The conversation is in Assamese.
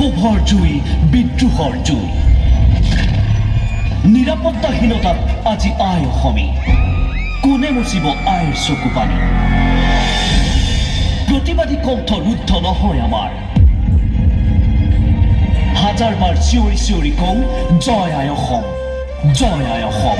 ক্ষোভৰ জুই বিদ্ৰোহৰ জুই নিৰাপত্তাহীনতাত আজি আই অসমী কোনে মুচিব আইৰ চকু পানী প্ৰতিবাদী কণ্ঠ ৰুদ্ধ নহয় আমাৰ হাজাৰবাৰ চিঞৰি চিঞৰি কওঁ জয় আই অসম জয় আই অসম